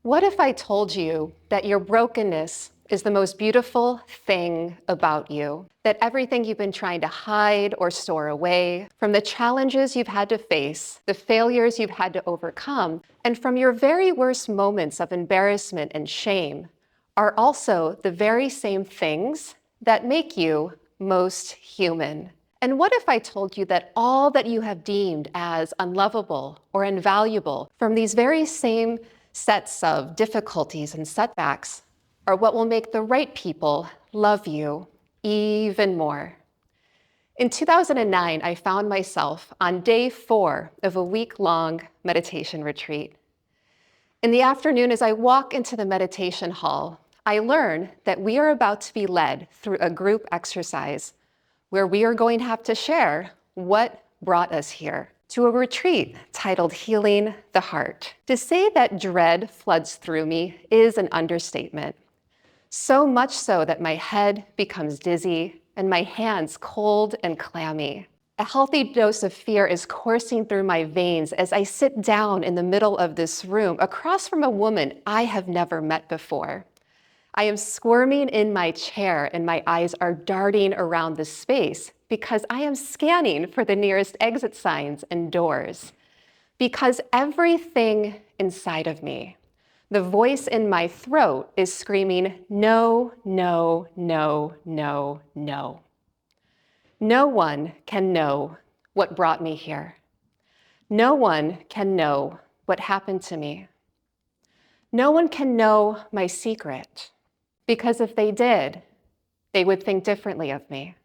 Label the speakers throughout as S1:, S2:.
S1: What if I told you that your brokenness is the most beautiful thing about you? That everything you've been trying to hide or store away, from the challenges you've had to face, the failures you've had to overcome, and from your very worst moments of embarrassment and shame, are also the very same things that make you most human. And what if I told you that all that you have deemed as unlovable or invaluable from these very same sets of difficulties and setbacks are what will make the right people love you even more? In 2009, I found myself on day 4 of a week-long meditation retreat. In the afternoon, as I walk into the meditation hall, I learn that we are about to be led through a group exercise where we are going to have to share what brought us here to a retreat titled Healing the Heart. To say that dread floods through me is an understatement. So much so that my head becomes dizzy and my hands cold and clammy. A healthy dose of fear is coursing through my veins as I sit down in the middle of this room across from a woman I have never met before. I am squirming in my chair and my eyes are darting around the space because I am scanning for the nearest exit signs and doors. Because everything inside of me, the voice in my throat is screaming, no, no, no, no, no. No one can know what brought me here. No one can know what happened to me. No one can know my secret. Because if they did, they would think differently of me.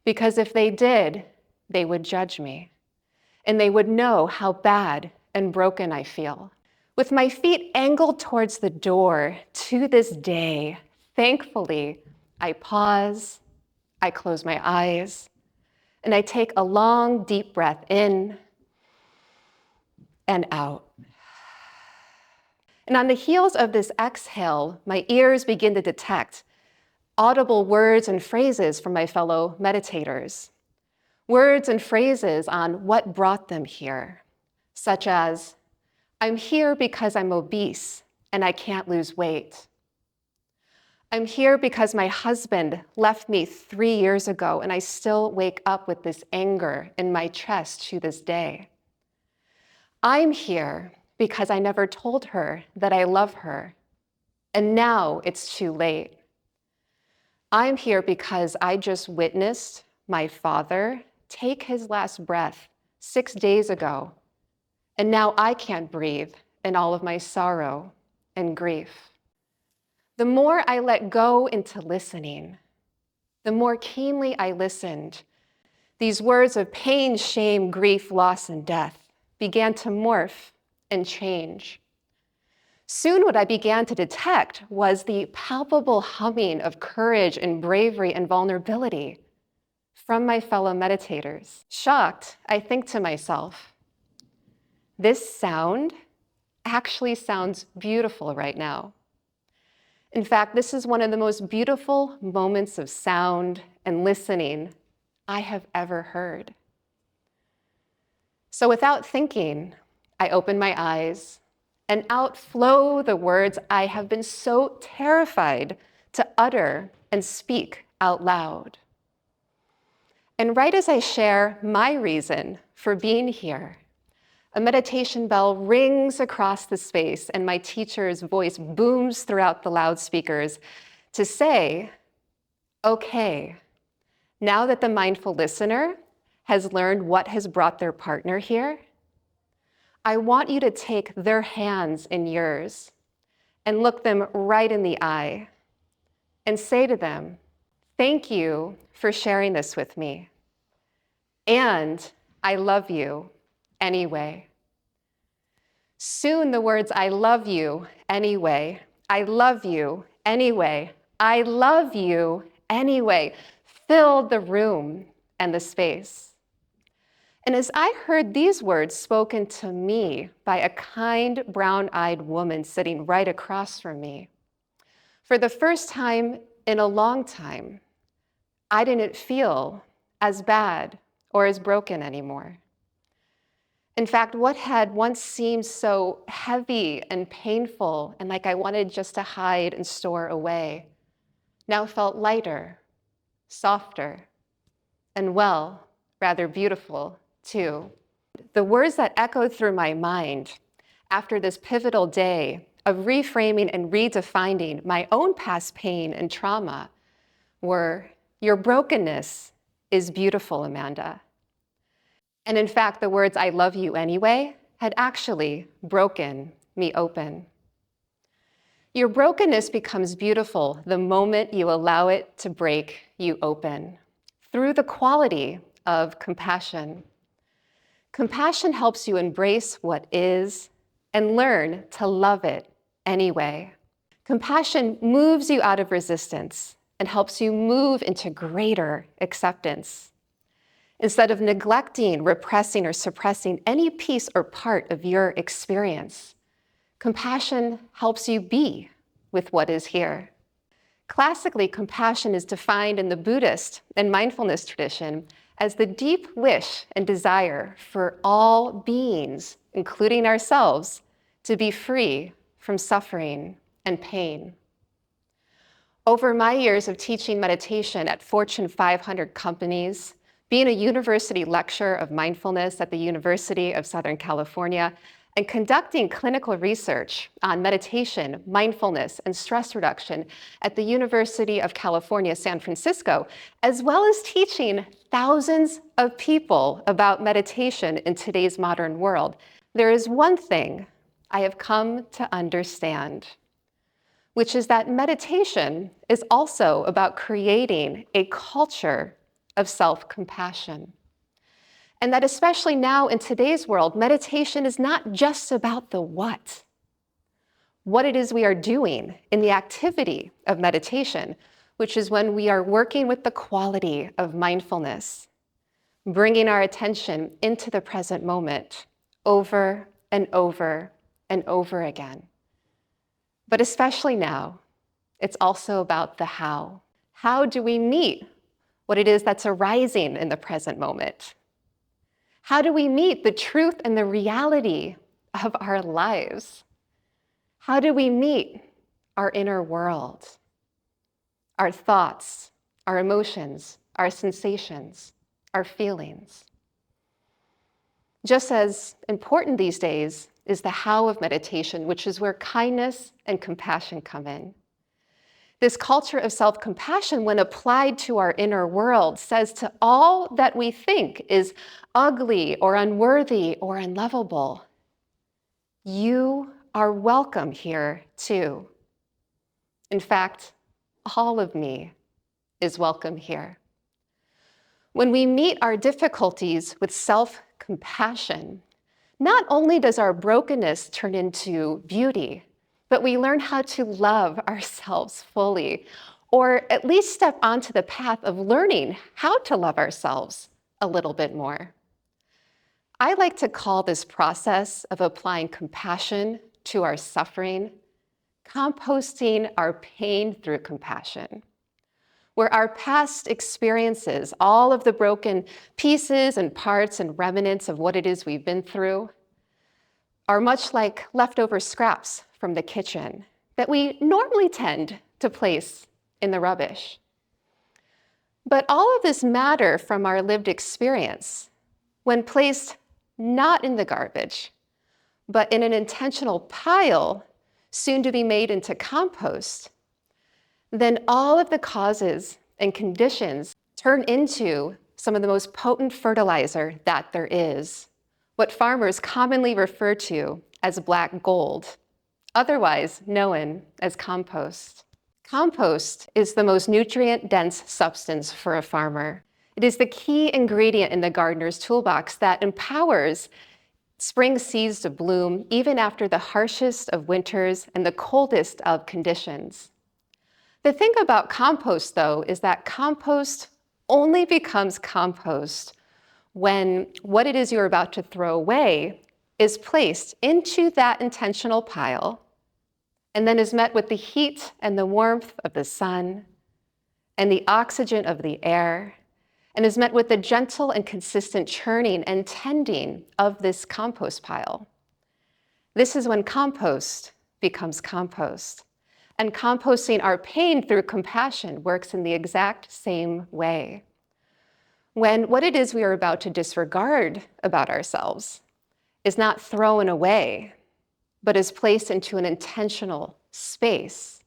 S1: Because if they did, they would judge me. And they would know how bad and broken I feel. With my feet angled towards the door to this day, thankfully, I pause, I close my eyes, and I take a long, deep breath in and out. And on the heels of this exhale, my ears begin to detect audible words and phrases from my fellow meditators. Words and phrases on what brought them here, such as, I'm here because I'm obese and I can't lose weight. I'm here because my husband left me 3 years ago and I still wake up with this anger in my chest to this day. I'm here because I never told her that I love her, and now it's too late. I'm here because I just witnessed my father take his last breath 6 days ago, and now I can't breathe in all of my sorrow and grief. The more I let go into listening, the more keenly I listened, these words of pain, shame, grief, loss, and death began to morph and change. Soon what I began to detect was the palpable humming of courage and bravery and vulnerability from my fellow meditators. Shocked, I think to myself, this sound actually sounds beautiful right now. In fact, this is one of the most beautiful moments of sound and listening I have ever heard. So without thinking, I open my eyes and out flow the words I have been so terrified to utter and speak out loud. And right as I share my reason for being here, a meditation bell rings across the space and my teacher's voice booms throughout the loudspeakers to say, okay, now that the mindful listener has learned what has brought their partner here, I want you to take their hands in yours and look them right in the eye and say to them, thank you for sharing this with me. And I love you anyway. Soon the words, I love you anyway, I love you anyway, I love you anyway, filled the room and the space. And as I heard these words spoken to me by a kind, brown-eyed woman sitting right across from me, for the first time in a long time, I didn't feel as bad or as broken anymore. In fact, what had once seemed so heavy and painful and like I wanted just to hide and store away now felt lighter, softer, and well, rather beautiful too. The words that echoed through my mind after this pivotal day of reframing and redefining my own past pain and trauma were, "Your brokenness is beautiful, Amanda." And in fact, the words, "I love you anyway," had actually broken me open. Your brokenness becomes beautiful the moment you allow it to break you open through the quality of compassion. Compassion helps you embrace what is and learn to love it anyway. Compassion moves you out of resistance and helps you move into greater acceptance. Instead of neglecting, repressing, or suppressing any piece or part of your experience, compassion helps you be with what is here. Classically, compassion is defined in the Buddhist and mindfulness tradition as the deep wish and desire for all beings, including ourselves, to be free from suffering and pain. Over my years of teaching meditation at Fortune 500 companies, being a university lecturer of mindfulness at the University of Southern California, and conducting clinical research on meditation, mindfulness, and stress reduction at the University of California, San Francisco, as well as teaching thousands of people about meditation in today's modern world, there is one thing I have come to understand, which is that meditation is also about creating a culture of self-compassion. And that especially now in today's world, meditation is not just about the what it is we are doing in the activity of meditation, which is when we are working with the quality of mindfulness, bringing our attention into the present moment over and over and over again. But especially now, it's also about the how. How do we meet what it is that's arising in the present moment? How do we meet the truth and the reality of our lives? How do we meet our inner world, our thoughts, our emotions, our sensations, our feelings? Just as important these days is the how of meditation, which is where kindness and compassion come in. This culture of self-compassion, when applied to our inner world, says to all that we think is ugly or unworthy or unlovable, you are welcome here too. In fact, all of me is welcome here. When we meet our difficulties with self-compassion, not only does our brokenness turn into beauty, but we learn how to love ourselves fully, or at least step onto the path of learning how to love ourselves a little bit more. I like to call this process of applying compassion to our suffering, composting our pain through compassion, where our past experiences, all of the broken pieces and parts and remnants of what it is we've been through, are much like leftover scraps from the kitchen that we normally tend to place in the rubbish. But all of this matter from our lived experience, when placed not in the garbage, but in an intentional pile, soon to be made into compost, then all of the causes and conditions turn into some of the most potent fertilizer that there is, what farmers commonly refer to as black gold, otherwise known as compost. Compost is the most nutrient-dense substance for a farmer. It is the key ingredient in the gardener's toolbox that empowers spring seeds to bloom even after the harshest of winters and the coldest of conditions. The thing about compost, though, is that compost only becomes compost when what it is you're about to throw away is placed into that intentional pile and then is met with the heat and the warmth of the sun and the oxygen of the air and is met with the gentle and consistent churning and tending of this compost pile. This is when compost becomes compost. And composting our pain through compassion works in the exact same way. When what it is we are about to disregard about ourselves is not thrown away, but is placed into an intentional space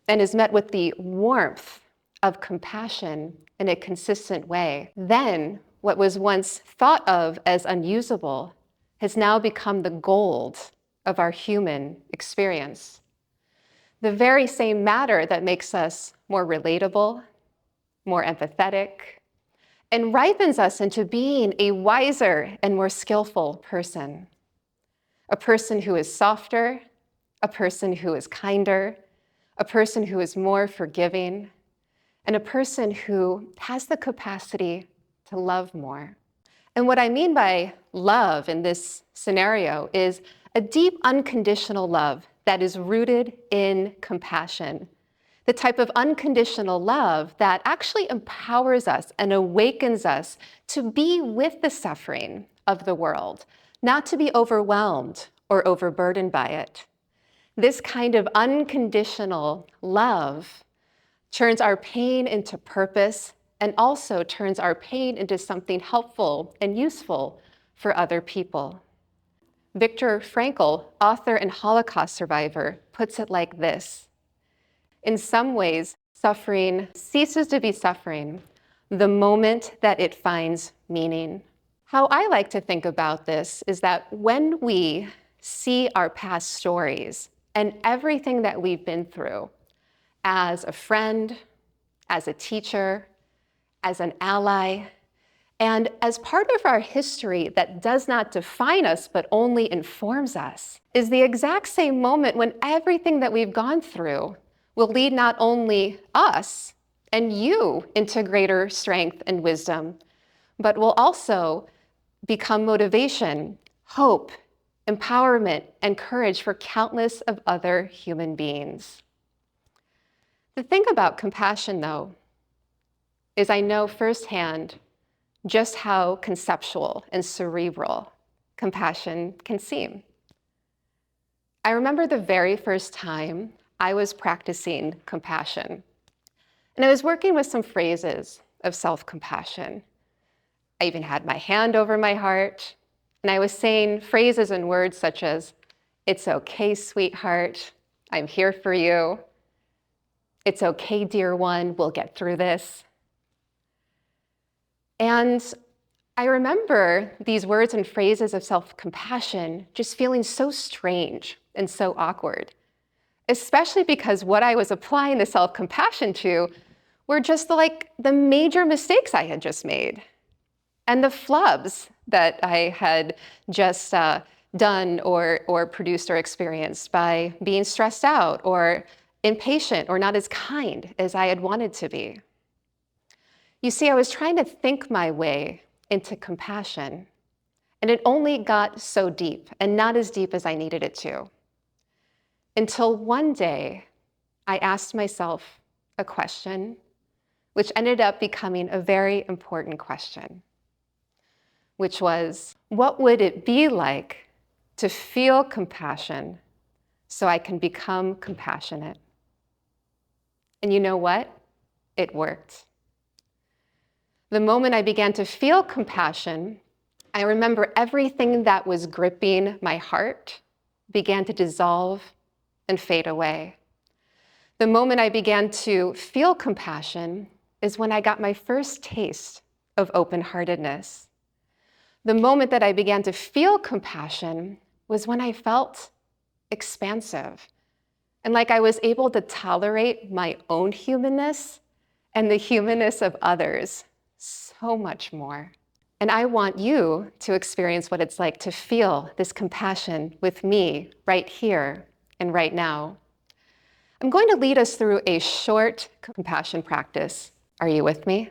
S1: and is met with the warmth of compassion in a consistent way, then what was once thought of as unusable has now become the gold of our human experience. The very same matter that makes us more relatable, more empathetic, and ripens us into being a wiser and more skillful person. A person who is softer, a person who is kinder, a person who is more forgiving, and a person who has the capacity to love more. And what I mean by love in this scenario is a deep, unconditional love that is rooted in compassion. The type of unconditional love that actually empowers us and awakens us to be with the suffering of the world, not to be overwhelmed or overburdened by it. This kind of unconditional love turns our pain into purpose and also turns our pain into something helpful and useful for other people. Viktor Frankl, author and Holocaust survivor, puts it like this: in some ways, suffering ceases to be suffering the moment that it finds meaning. How I like to think about this is that when we see our past stories and everything that we've been through as a friend, as a teacher, as an ally, and as part of our history that does not define us but only informs us, is the exact same moment when everything that we've gone through will lead not only us and you into greater strength and wisdom, but will also become motivation, hope, empowerment, and courage for countless of other human beings. The thing about compassion, though, is I know firsthand just how conceptual and cerebral compassion can seem. I remember the very first time I was practicing compassion, and I was working with some phrases of self-compassion. I even had my hand over my heart, and I was saying phrases and words such as, "It's okay, sweetheart, I'm here for you. It's okay, dear one, we'll get through this." And I remember these words and phrases of self-compassion just feeling so strange and so awkward, especially because what I was applying the self-compassion to were just the major mistakes I had just made and the flubs that I had just done or produced or experienced by being stressed out or impatient or not as kind as I had wanted to be. You see, I was trying to think my way into compassion, and it only got so deep and not as deep as I needed it to. Until one day, I asked myself a question, which ended up becoming a very important question, which was, what would it be like to feel compassion so I can become compassionate? And you know what? It worked. The moment I began to feel compassion, I remember everything that was gripping my heart began to dissolve and fade away. The moment I began to feel compassion is when I got my first taste of open-heartedness. The moment that I began to feel compassion was when I felt expansive and like I was able to tolerate my own humanness and the humanness of others so much more. And I want you to experience what it's like to feel this compassion with me right here and right now. I'm going to lead us through a short compassion practice. Are you with me?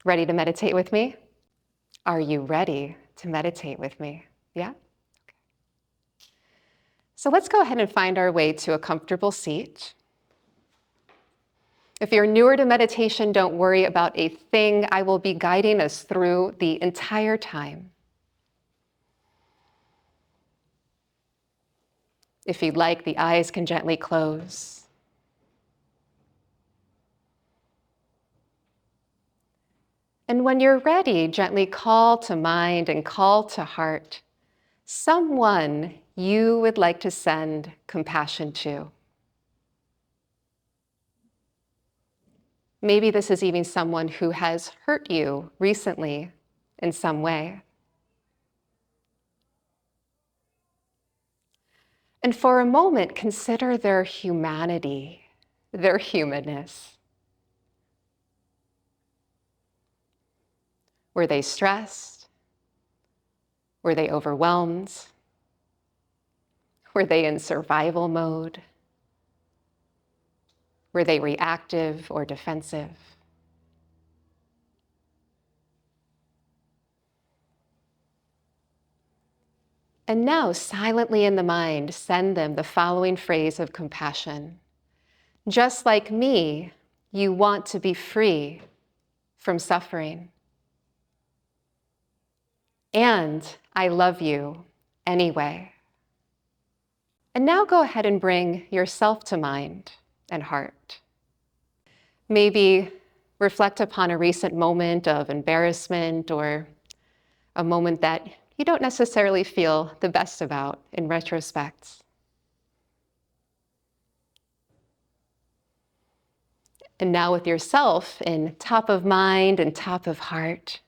S1: Ready to meditate with me? Are you ready to meditate with me? Yeah? Okay. So let's go ahead and find our way to a comfortable seat. If you're newer to meditation, don't worry about a thing. I will be guiding us through the entire time. If you'd like, the eyes can gently close. And when you're ready, gently call to mind and call to heart someone you would like to send compassion to. Maybe this is even someone who has hurt you recently in some way. And for a moment, consider their humanity, their humanness. Were they stressed? Were they overwhelmed? Were they in survival mode? Were they reactive or defensive? And now, silently in the mind, send them the following phrase of compassion. Just like me, you want to be free from suffering. And I love you anyway. And now go ahead and bring yourself to mind and heart. Maybe reflect upon a recent moment of embarrassment or a moment that you don't necessarily feel the best about in retrospect. And now with yourself in top of mind and top of heart,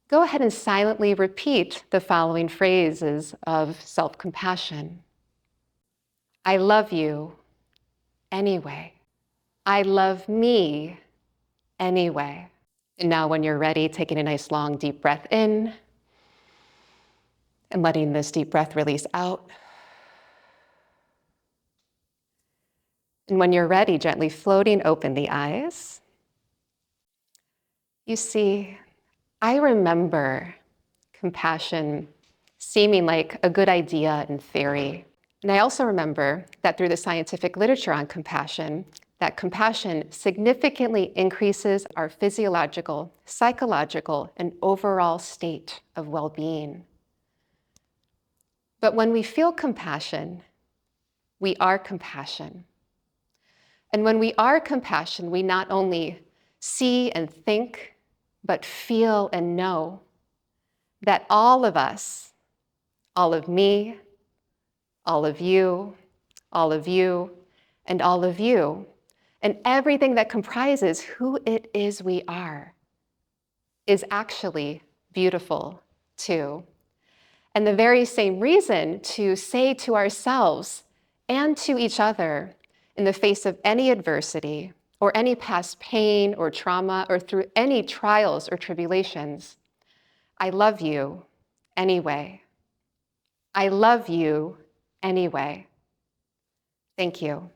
S1: go ahead and silently repeat the following phrases of self-compassion. I love you anyway. I love me anyway. And now when you're ready, taking a nice long deep breath in and letting this deep breath release out. And when you're ready, gently floating open the eyes. You see, I remember compassion seeming like a good idea in theory. And I also remember that through the scientific literature on compassion, that compassion significantly increases our physiological, psychological, and overall state of well-being. But when we feel compassion, we are compassion. And when we are compassion, we not only see and think, but feel and know that all of us, all of me, all of you, all of you, and all of you, and everything that comprises who it is we are, is actually beautiful too. And the very same reason to say to ourselves and to each other in the face of any adversity or any past pain or trauma or through any trials or tribulations, I love you anyway. I love you anyway. Thank you.